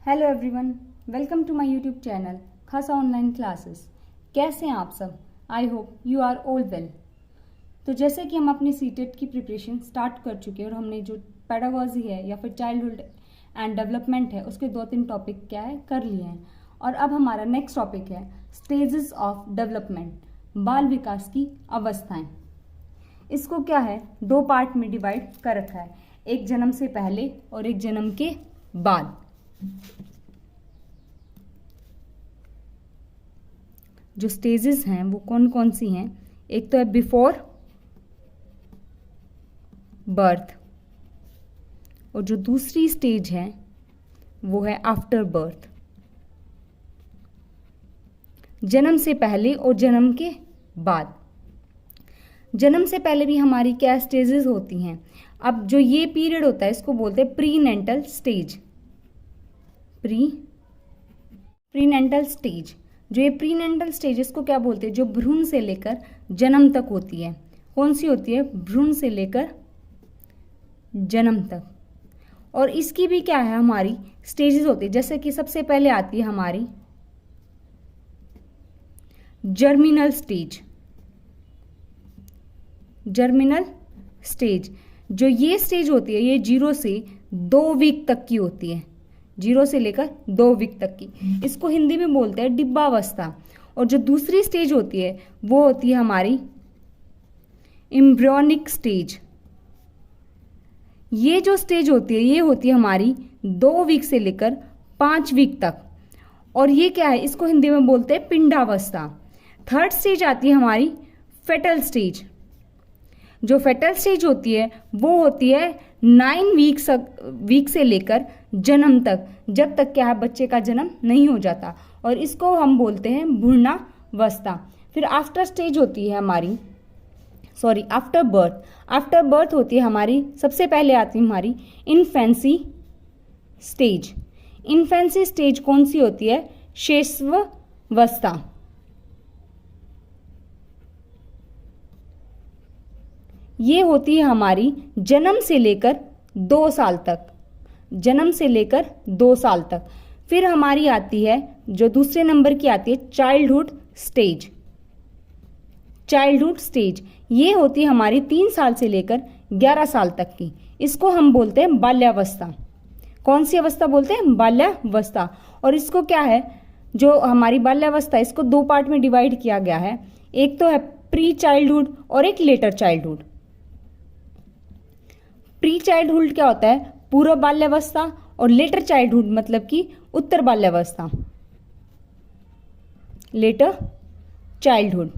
Hello everyone, welcome to my YouTube channel Khasa online classes. कैसे हैं आप सब? I hope you are all well. तो जैसे कि हम अपनी सीटेट की प्रिपरेशन स्टार्ट कर चुके हैं और हमने जो पेडागोजी है या फिर चाइल्डहुड एंड डेवलपमेंट है उसके 2-3 टॉपिक क्या है कर लिए हैं। और अब हमारा नेक्स्ट टॉपिक है स्टेजेस ऑफ डेवलपमेंट, बाल विकास की अवस्थाएं। इसको क्या है 2 पार्ट में डिवाइड कर रखा है, एक जन्म से पहले और एक जन्म के बाद। जो स्टेजेस हैं वो कौन कौन सी हैं? एक तो है बिफोर बर्थ और जो दूसरी स्टेज है वो है आफ्टर बर्थ। जन्म से पहले और जन्म के बाद। जन्म से पहले भी हमारी क्या स्टेजेस होती हैं? अब जो ये पीरियड होता है इसको बोलते हैं प्रीनेंटल स्टेज। प्रीनेंटल स्टेज, जो ये प्रीनेंटल स्टेज इसको क्या बोलते हैं? जो भ्रूण से लेकर जन्म तक होती है। कौन सी होती है? भ्रूण से लेकर जन्म तक। और इसकी भी क्या है हमारी स्टेजेस होती है। जैसे कि सबसे पहले आती है हमारी जर्मिनल स्टेज। जर्मिनल स्टेज, जो ये स्टेज होती है ये 0 से 2 वीक तक की होती है। 0 से लेकर 2 वीक तक की, इसको हिंदी में बोलते हैं डिब्बावस्था। और जो दूसरी स्टेज होती है वो होती है हमारी एम्ब्रियोनिक स्टेज। ये जो स्टेज होती है ये होती है हमारी 2 वीक से लेकर 5 वीक तक। और ये क्या है? इसको हिंदी में बोलते हैं पिंडावस्था। थर्ड स्टेज आती है हमारी फेटल स्टेज। जो फेटल स्टेज होती है वो होती है 9 वीक से लेकर जन्म तक, जब तक क्या है बच्चे का जन्म नहीं हो जाता, और इसको हम बोलते हैं भ्रूणावस्था। फिर आफ्टर स्टेज होती है हमारी आफ्टर बर्थ। आफ्टर बर्थ होती है हमारी, सबसे पहले आती है हमारी इन्फेंसी स्टेज। इन्फेंसी स्टेज कौन सी होती है? शैशवावस्था। ये होती है हमारी जन्म से लेकर 2 साल तक। जन्म से लेकर 2 साल तक। फिर हमारी आती है जो दूसरे नंबर की आती है चाइल्डहुड स्टेज। चाइल्डहुड स्टेज ये होती है हमारी 3 साल से लेकर 11 साल तक की। इसको हम बोलते हैं बाल्यावस्था। कौन सी अवस्था बोलते हैं? बाल्यावस्था। और इसको क्या है, जो हमारी बाल्यावस्था इसको 2 पार्ट में डिवाइड किया गया है। एक तो है प्री चाइल्डहुड और एक लेटर चाइल्डहुड। प्री चाइल्डहुड क्या होता है? पूर्व बाल्यावस्था। और लेटर चाइल्डहुड मतलब कि उत्तर बाल्यावस्था, लेटर चाइल्डहुड।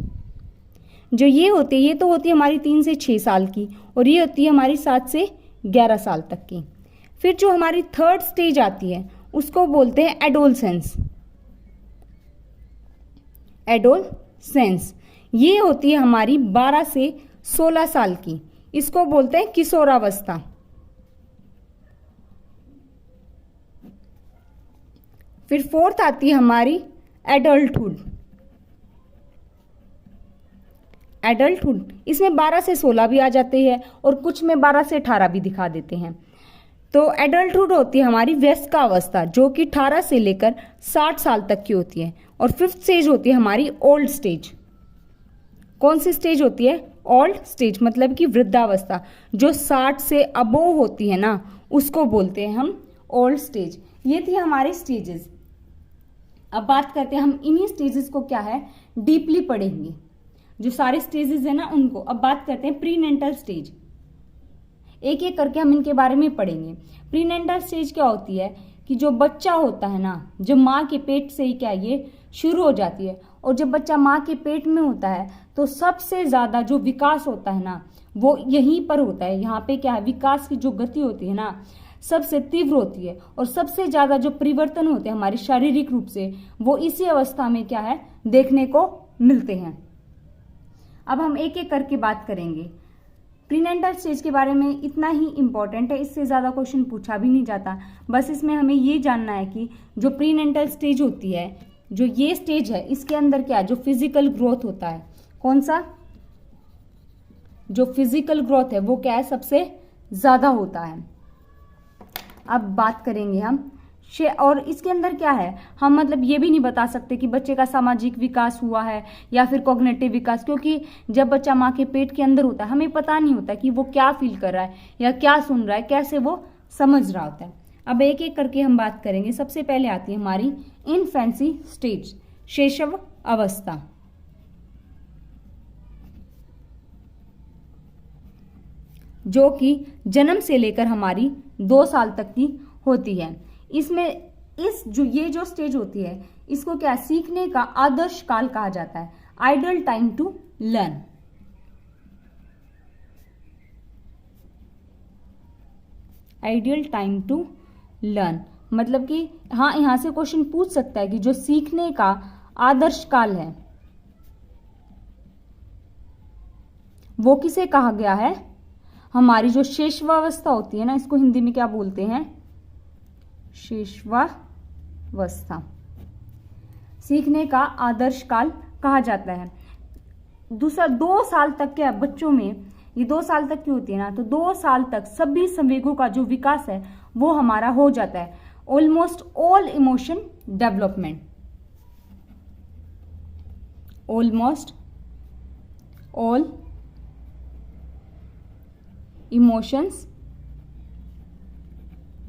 जो ये होती है ये तो होती है हमारी 3 से 6 साल की, और ये होती है हमारी 7 से 11 साल तक की। फिर जो हमारी थर्ड स्टेज आती है उसको बोलते हैं एडोलसेंस। एडोलसेंस ये होती है हमारी 12 से 16 साल की। इसको बोलते हैं किशोरावस्था। फिर फोर्थ आती है हमारी एडल्टहुड। एडल्टहुड इसमें 12 से 16 भी आ जाते हैं और कुछ में 12 से 18 भी दिखा देते हैं। तो एडल्टहुड होती है हमारी वयस्कावस्था, जो कि 18 से लेकर 60 साल तक की होती है। और फिफ्थ स्टेज होती है हमारी ओल्ड स्टेज। कौन सी स्टेज होती है? ओल्ड स्टेज मतलब कि वृद्धावस्था। जो 60 से अबोव होती है ना उसको बोलते हैं हम ओल्ड स्टेज। ये थी हमारी स्टेजेस। अब बात करते हैं हम इन्हीं स्टेजेस को क्या है डीपली पढ़ेंगे, जो सारे स्टेजेस है ना उनको। अब बात करते हैं प्रीनेंटल स्टेज। एक एक करके हम इनके बारे में पढ़ेंगे। प्रीनेंटल स्टेज क्या होती है कि जो बच्चा होता है ना, जो माँ के पेट से ही क्या ये शुरू हो जाती है। और जब बच्चा माँ के पेट में होता है तो सबसे ज्यादा जो विकास होता है ना वो यहीं पर होता है। यहाँ पे क्या है विकास की जो गति होती है ना सबसे तीव्र होती है, और सबसे ज्यादा जो परिवर्तन होते हैं हमारे शारीरिक रूप से वो इसी अवस्था में क्या है देखने को मिलते हैं। अब हम एक एक करके बात करेंगे। प्रीनेंटल स्टेज के बारे में इतना ही इम्पोर्टेंट है, इससे ज़्यादा क्वेश्चन पूछा भी नहीं जाता। बस इसमें हमें ये जानना है कि जो प्रीनेंटल स्टेज होती है, जो ये स्टेज है इसके अंदर क्या है जो फिजिकल ग्रोथ होता है। कौन सा? जो फिजिकल ग्रोथ है वो क्या है सबसे ज़्यादा होता है। अब बात करेंगे हम और इसके अंदर क्या है, हम मतलब ये भी नहीं बता सकते कि बच्चे का सामाजिक विकास हुआ है या फिर कॉग्निटिव विकास, क्योंकि जब बच्चा माँ के पेट के अंदर होता है हमें पता नहीं होता कि वो क्या फील कर रहा है या क्या सुन रहा है, कैसे वो समझ रहा होता है। अब एक एक करके हम बात करेंगे। सबसे पहले आती है हमारी इनफेंसी स्टेज, शैशव अवस्था। जो कि जन्म से लेकर हमारी 2 साल तक की होती है। इसमें ये जो स्टेज होती है इसको क्या सीखने का आदर्श काल कहा जाता है, idle time to learn. Ideal time to learn मतलब कि हाँ, यहां से क्वेश्चन पूछ सकता है कि जो सीखने का आदर्श काल है वो किसे कहा गया है, हमारी जो शैशवावस्था होती है ना, इसको हिंदी में क्या बोलते हैं, शैशवावस्था। सीखने का आदर्श काल कहा जाता है। दूसरा 2 साल तक क्या बच्चों में, ये 2 साल तक की होती है ना, तो 2 साल तक सभी संवेगों का जो विकास है वो हमारा हो जाता है। Almost all emotion development, almost all emotions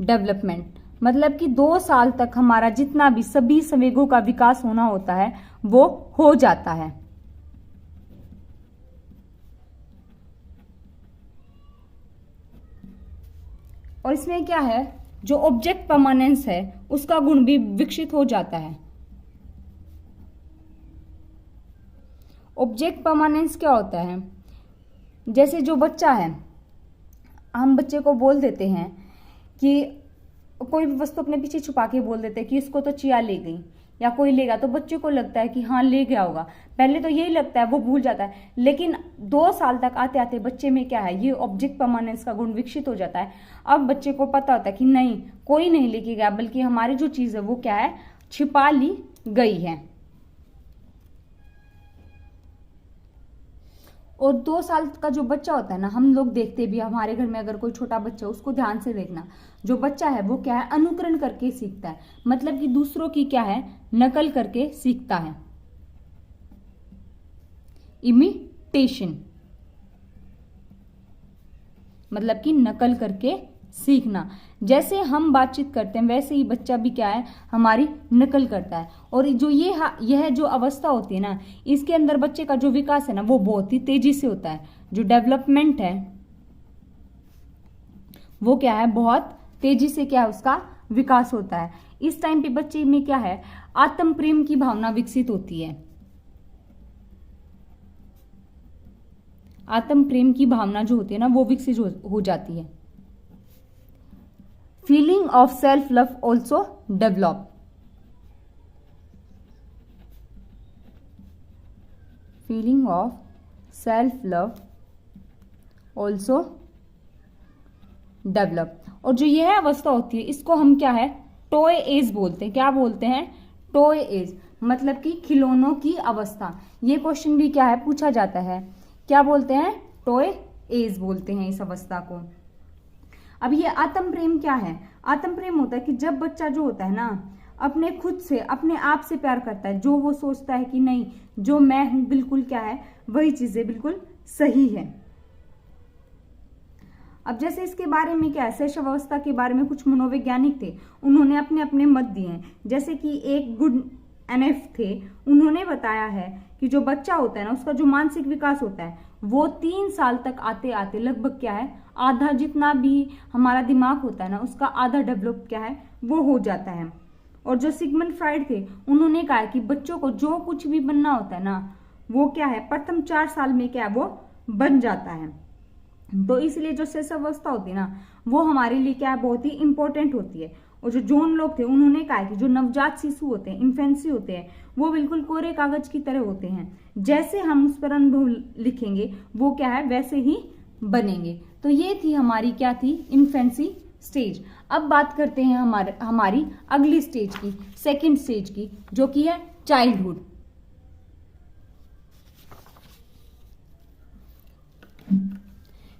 development मतलब कि 2 साल तक हमारा जितना भी सभी संवेगों का विकास होना होता है वो हो जाता है। और इसमें क्या है, जो ऑब्जेक्ट परमानेंस है उसका गुण भी विकसित हो जाता है। ऑब्जेक्ट परमानेंस क्या होता है, जैसे जो बच्चा है, हम बच्चे को बोल देते हैं कि कोई भी वस्तु अपने पीछे छुपा के बोल देते हैं कि इसको तो चिया ले गई या कोई लेगा, तो बच्चे को लगता है कि हाँ ले गया होगा, पहले तो यही लगता है, वो भूल जाता है। लेकिन 2 साल तक आते आते बच्चे में क्या है, ये ऑब्जेक्ट परमानेंस का गुण विकसित हो जाता है। अब बच्चे को पता होता है कि नहीं, कोई नहीं लेके गया, बल्कि हमारी जो चीज है वो क्या है, छिपा ली गई है। और 2 साल का जो बच्चा होता है ना, हम लोग देखते भी, हमारे घर में अगर कोई छोटा बच्चा, उसको ध्यान से देखना, जो बच्चा है वो क्या है, अनुकरण करके सीखता है, मतलब कि दूसरों की क्या है, नकल करके सीखता है, इमिटेशन मतलब कि नकल करके सीखना। जैसे हम बातचीत करते हैं वैसे ही बच्चा भी क्या है, हमारी नकल करता है। और जो यह जो अवस्था होती है ना, इसके अंदर बच्चे का जो विकास है ना वो बहुत ही तेजी से होता है। जो डेवलपमेंट है वो क्या है, बहुत तेजी से क्या है, उसका विकास होता है। इस टाइम पे बच्चे में क्या है, आत्म प्रेम की भावना विकसित होती है। आत्म प्रेम की भावना जो होती है ना वो विकसित हो जाती है। Feeling of self love also develop, feeling of self love also develop. और जो यह अवस्था होती है इसको हम क्या है, टॉय एज बोलते हैं। क्या बोलते हैं, टॉय एज मतलब कि खिलौनों की अवस्था। ये क्वेश्चन भी क्या है, पूछा जाता है, क्या बोलते हैं, टॉय एज बोलते हैं इस अवस्था को। अब ये आत्म प्रेम क्या है, आत्म प्रेम होता है कि जब बच्चा जो होता है ना, अपने खुद से, अपने आप से प्यार करता है, जो वो सोचता है कि नहीं, जो मैं हूं बिल्कुल क्या है, वही चीजें बिल्कुल सही है। अब जैसे इसके बारे में क्या है, शैशव अवस्था के बारे में कुछ मनोवैज्ञानिक थे, उन्होंने अपने अपने मत दिए हैं। जैसे कि एक गुड एनएफ थे, उन्होंने बताया है कि जो बच्चा होता है ना, उसका जो मानसिक विकास होता है वो 3 साल तक आते आते लगभग क्या है, आधा, जितना भी हमारा दिमाग होता है ना उसका आधा डेवलप क्या है, वो हो जाता है। और जो सिगमंड फ्राइड थे, उन्होंने कहा कि बच्चों को जो कुछ भी बनना होता है ना, वो क्या है, प्रथम 4 साल में क्या है, वो बन जाता है। तो इसलिए जो शैशव अवस्था होती है ना, वो हमारे लिए क्या है, बहुत ही इंपॉर्टेंट होती है। और जो जॉन लोग थे, उन्होंने कहा कि जो नवजात शिशु होते हैं, इन्फेंसी होते हैं, वो बिल्कुल कोरे कागज की तरह होते हैं, जैसे हम उस पर अनुभव लिखेंगे वो क्या है, वैसे ही बनेंगे। तो ये थी हमारी क्या थी, इन्फेंसी स्टेज। अब बात करते हैं हमारी अगली स्टेज की, सेकंड स्टेज की, जो कि है चाइल्डहुड।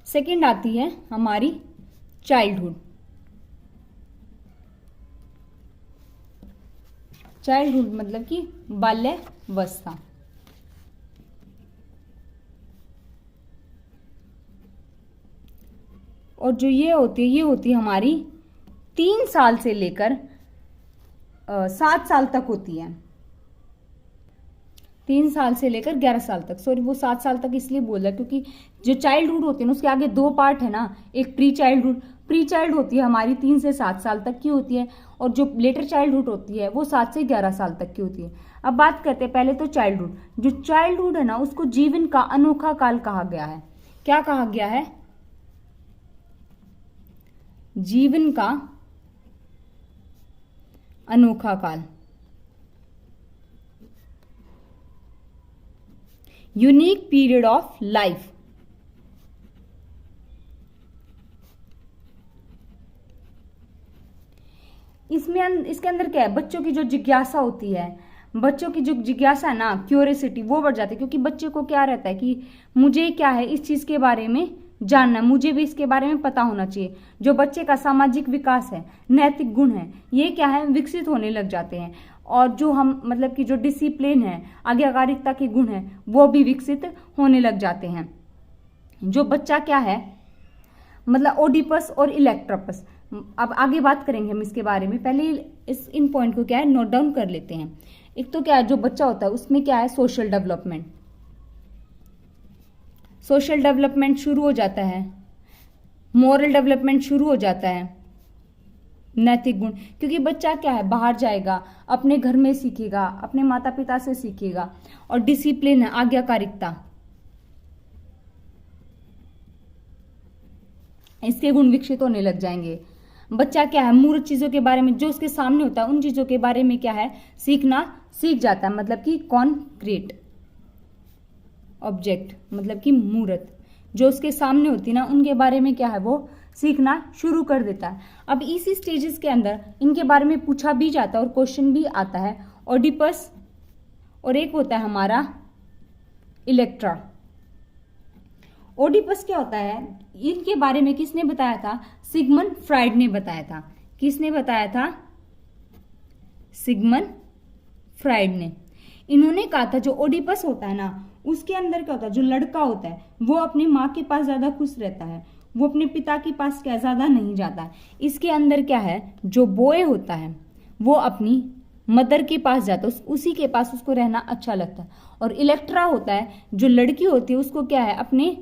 सेकंड आती है हमारी चाइल्डहुड। चाइल्डहुड मतलब कि बाल्यावस्था। और जो ये होती है हमारी 3 साल से लेकर 7 साल तक होती है। 3 साल से लेकर 11 साल तक, सॉरी वो 7 साल तक इसलिए बोला क्योंकि जो चाइल्डहुड होते हैं ना उसके आगे 2 पार्ट है ना, एक प्री चाइल्ड होती है हमारी 3 से 7 साल तक की होती है, और जो लेटर चाइल्डहुड होती है वो 7 से 11 साल तक की होती है। अब बात करते हैं पहले तो चाइल्डहुड। जो चाइल्डहुड है ना उसको जीवन का अनोखा काल कहा गया है। क्या कहा गया है? जीवन का अनोखा काल, यूनिक पीरियड ऑफ लाइफ। इसके अंदर क्या है? बच्चों की जो जिज्ञासा होती है, बच्चों की जो जिज्ञासा है ना, क्यूरियोसिटी, वो बढ़ जाती है क्योंकि बच्चे को क्या रहता है कि मुझे क्या है इस चीज के बारे में जानना, मुझे भी इसके बारे में पता होना चाहिए। जो बच्चे का सामाजिक विकास है, नैतिक गुण है, ये क्या है विकसित होने लग जाते हैं। और जो हम मतलब कि जो डिसिप्लिन है, आज्ञाकारिता के गुण है, वो भी विकसित होने लग जाते हैं। जो बच्चा क्या है मतलब ओडिपस और इलेक्ट्रोपस, अब आगे बात करेंगे हम इसके बारे में, पहले इन पॉइंट को क्या है नोट डाउन कर लेते हैं। एक तो क्या है जो बच्चा होता है उसमें क्या है सोशल डेवलपमेंट शुरू हो जाता है, मोरल डेवलपमेंट शुरू हो जाता है, नैतिक गुण, क्योंकि बच्चा क्या है बाहर जाएगा, अपने घर में सीखेगा, अपने माता पिता से सीखेगा। और डिसिप्लिन है, आज्ञाकारिता, इसके गुण विकसित होने लग जाएंगे। बच्चा क्या है मूर्त चीजों के बारे में, जो उसके सामने होता है उन चीजों के बारे में क्या है सीखना सीख जाता है, मतलब कि कॉन्क्रीट ऑब्जेक्ट, मतलब कि मूर्त जो उसके सामने होती है ना उनके बारे में क्या है वो सीखना शुरू कर देता है। अब इसी स्टेजेस के अंदर इनके बारे में पूछा भी जाता है और क्वेश्चन भी आता है। ओडिपस और एक होता है हमारा इलेक्ट्रा। ओडिपस क्या होता है, इनके बारे में किसने बताया था? सिगमंड फ्राइड ने बताया था। किसने बताया था? सिगमंड फ्राइड ने। इन्होंने कहा था जो ओडिपस होता है ना उसके अंदर क्या होता है, जो लड़का होता है वो अपनी माँ के पास ज्यादा खुश रहता है, वो अपने पिता के पास क्या ज्यादा नहीं जाता है। इसके अंदर क्या है जो बॉय होता है वो अपनी मदर के पास जाता है, उसी के पास उसको रहना अच्छा लगता है। और इलेक्ट्रा होता है जो लड़की होती है उसको क्या है अपने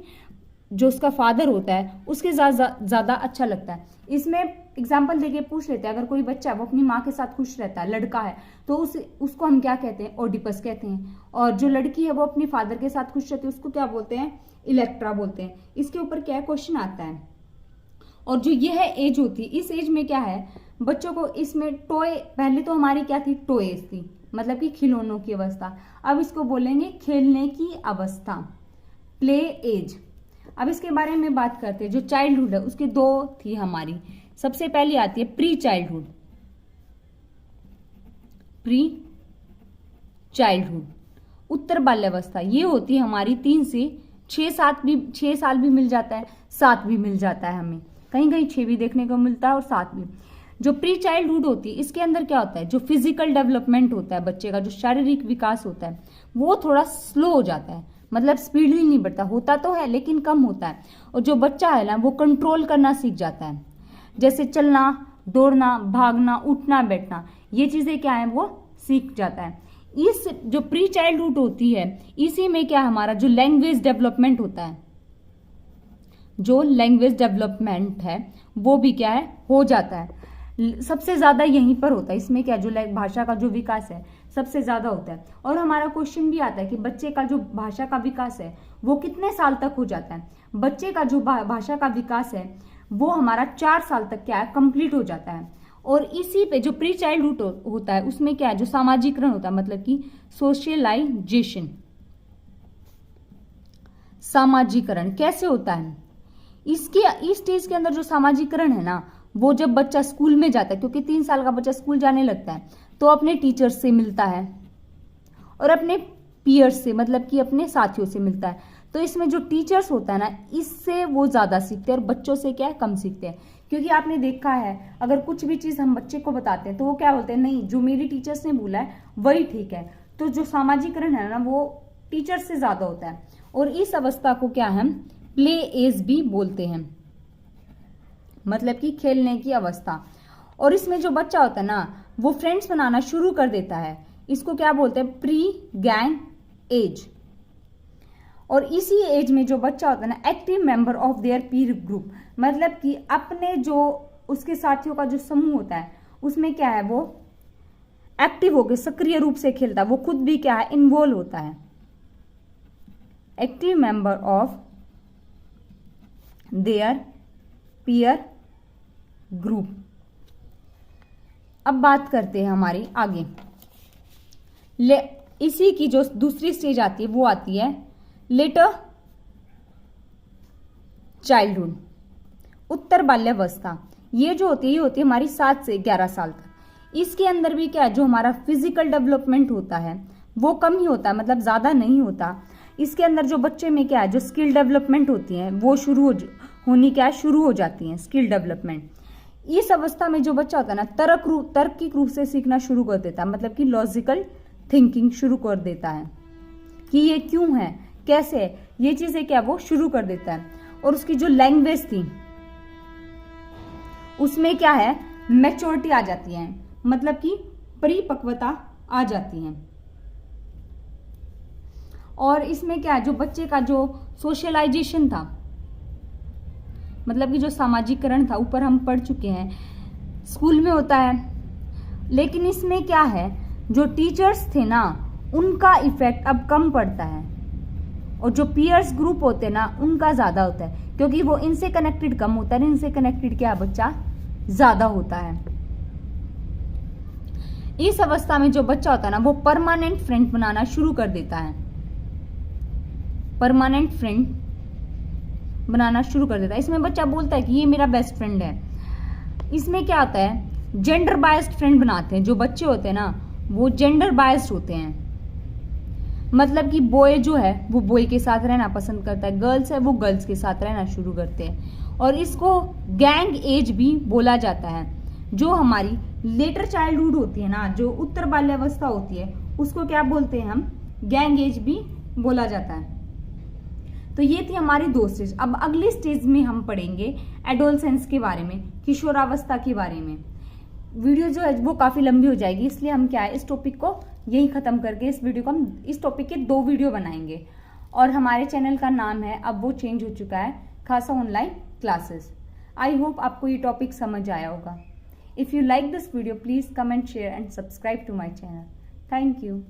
जो उसका फादर होता है उसके ज्यादा अच्छा लगता है। इसमें एग्जाम्पल देके पूछ लेते हैं, अगर कोई बच्चा वो अपनी माँ के साथ खुश रहता है, लड़का है, तो उसको हम क्या कहते हैं? ओडिपस कहते हैं। और जो लड़की है वो अपने फादर के साथ खुश रहती है उसको क्या बोलते हैं? इलेक्ट्रा बोलते हैं। इसके ऊपर क्या क्वेश्चन आता है। और जो यह एज होती है इस एज में क्या है बच्चों को इसमें टॉय, पहले तो हमारी क्या थी टॉयज थी, मतलब कि खिलौनों की अवस्था, अब इसको बोलेंगे खेलने की अवस्था, प्ले एज। अब इसके बारे में बात करते हैं। जो चाइल्डहुड है उसकी 2 थी हमारी। सबसे पहली आती है प्री चाइल्डहुड, उत्तर बाल्यावस्था। ये होती है हमारी 3 से 6 साल भी मिल जाता है, 7 भी मिल जाता है, हमें कहीं कहीं 6 भी देखने को मिलता है और 7 भी। जो प्री चाइल्डहुड होती है इसके अंदर क्या होता है, जो फिजिकल डेवलपमेंट होता है बच्चे का, जो शारीरिक विकास होता है वो थोड़ा स्लो हो जाता है, मतलब स्पीडली नहीं बढ़ता, होता तो है लेकिन कम होता है। और जो बच्चा है ना वो कंट्रोल करना सीख जाता है, जैसे चलना, दौड़ना, भागना, उठना, बैठना, ये चीजें क्या है वो सीख जाता है। इस जो प्री चाइल्डहुड होती है इसी में क्या हमारा जो लैंग्वेज डेवलपमेंट होता है, जो लैंग्वेज डेवलपमेंट है वो भी क्या है हो जाता है। सबसे ज्यादा यहीं पर होता है, इसमें क्या जो भाषा का जो विकास है सबसे ज्यादा होता है। और हमारा क्वेश्चन भी आता है कि बच्चे का जो भाषा का विकास है वो कितने साल तक हो जाता है। बच्चे का जो भाषा का विकास है वो हमारा 4 साल तक क्या है कंप्लीट हो जाता है। और इसी पे जो प्री चाइल्डहुड होता है उसमें क्या है जो सामाजिकरण होता है, मतलब कि सोशलाइजेशन, सामाजिकरण कैसे होता है इस स्टेज के अंदर। जो सामाजिकरण है ना वो जब बच्चा स्कूल में जाता है, क्योंकि 3 साल का बच्चा स्कूल जाने लगता है, तो अपने टीचर्स से मिलता है और अपने पीयर्स से, मतलब कि अपने साथियों से मिलता है। तो इसमें जो टीचर्स होता है ना इससे वो ज्यादा सीखते हैं और बच्चों से क्या है कम सीखते हैं, क्योंकि आपने देखा है अगर कुछ भी चीज हम बच्चे को बताते हैं तो वो क्या बोलते हैं, नहीं जो मेरी टीचर्स ने बोला है वही ठीक है। तो जो सामाजिकरण है ना वो टीचर से ज्यादा होता है। और इस अवस्था को क्या हम प्ले एज भी बोलते हैं, मतलब कि खेलने की अवस्था। और इसमें जो बच्चा होता है ना वो फ्रेंड्स बनाना शुरू कर देता है, इसको क्या बोलते हैं, प्री गैंग एज। और इसी एज में जो बच्चा होता है ना active member of their Pir group, मतलब कि अपने जो उसके साथियों का जो समूह होता है उसमें क्या है वो एक्टिव होकर सक्रिय रूप से खेलता है, वो खुद भी क्या है इन्वॉल्व होता है। Active member of their peer group. अब बात करते हैं हमारी आगे, इसी की जो दूसरी स्टेज आती है वो आती है लेटर चाइल्डहुड, उत्तर बाल्यावस्था। ये जो होती है ये होती है हमारी 7 से 11 साल तक। इसके अंदर भी क्या है जो हमारा फिजिकल डेवलपमेंट होता है वो कम ही होता है, मतलब ज्यादा नहीं होता। इसके अंदर जो बच्चे में क्या है जो स्किल डेवलपमेंट होती है वो होनी क्या है शुरू हो जाती है, स्किल डेवलपमेंट। इस अवस्था में जो बच्चा होता है ना तार्किक रूप से सीखना शुरू कर देता है, मतलब कि लॉजिकल थिंकिंग शुरू कर देता है कि ये क्यों है कैसे है, ये चीजें क्या वो शुरू कर देता है। और उसकी जो लैंग्वेज थी उसमें क्या है मैच्योरिटी आ जाती है, मतलब कि परिपक्वता आ जाती है। और इसमें क्या है जो बच्चे का जो सोशलाइजेशन था, मतलब कि जो सामाजिकरण था ऊपर हम पढ़ चुके हैं स्कूल में होता है। लेकिन इसमें क्या है जो टीचर्स थे ना उनका इफेक्ट अब कम पड़ता है और जो पीयर्स ग्रुप होते हैं ना उनका ज्यादा होता है, क्योंकि वो इनसे कनेक्टेड कम होता है, इनसे कनेक्टेड क्या बच्चा ज्यादा होता है। इस अवस्था में जो बच्चा होता है ना वो परमानेंट फ्रेंड बनाना शुरू कर देता है, परमानेंट फ्रेंड बनाना शुरू कर देता है। इसमें बच्चा बोलता है कि ये मेरा बेस्ट फ्रेंड है। इसमें क्या होता है जेंडर बायस्ड फ्रेंड बनाते हैं, जो बच्चे होते हैं ना वो जेंडर बायस्ड होते हैं, मतलब कि बॉय जो है वो बॉय के साथ रहना पसंद करता है, गर्ल्स है वो गर्ल्स के साथ रहना शुरू करते हैं। और इसको गैंग एज भी बोला जाता है। जो हमारी लेटर चाइल्डहुड होती है ना, जो उत्तर बाल्यावस्था होती है उसको क्या बोलते हैं हम गैंग एज भी बोला जाता है। तो ये थी हमारी 2 स्टेज। अब अगली स्टेज में हम पढ़ेंगे एडोलसेंस के बारे में, किशोरावस्था के बारे में। वीडियो जो है वो काफी लंबी हो जाएगी, इसलिए हम क्या है इस टॉपिक को यही खत्म करके इस वीडियो को हम इस टॉपिक के 2 वीडियो बनाएंगे। और हमारे चैनल का नाम है अब वो चेंज हो चुका है खासा ऑनलाइन क्लासेस। आई होप आपको ये टॉपिक समझ आया होगा। If you like this video please comment share and subscribe to my channel. Thank you.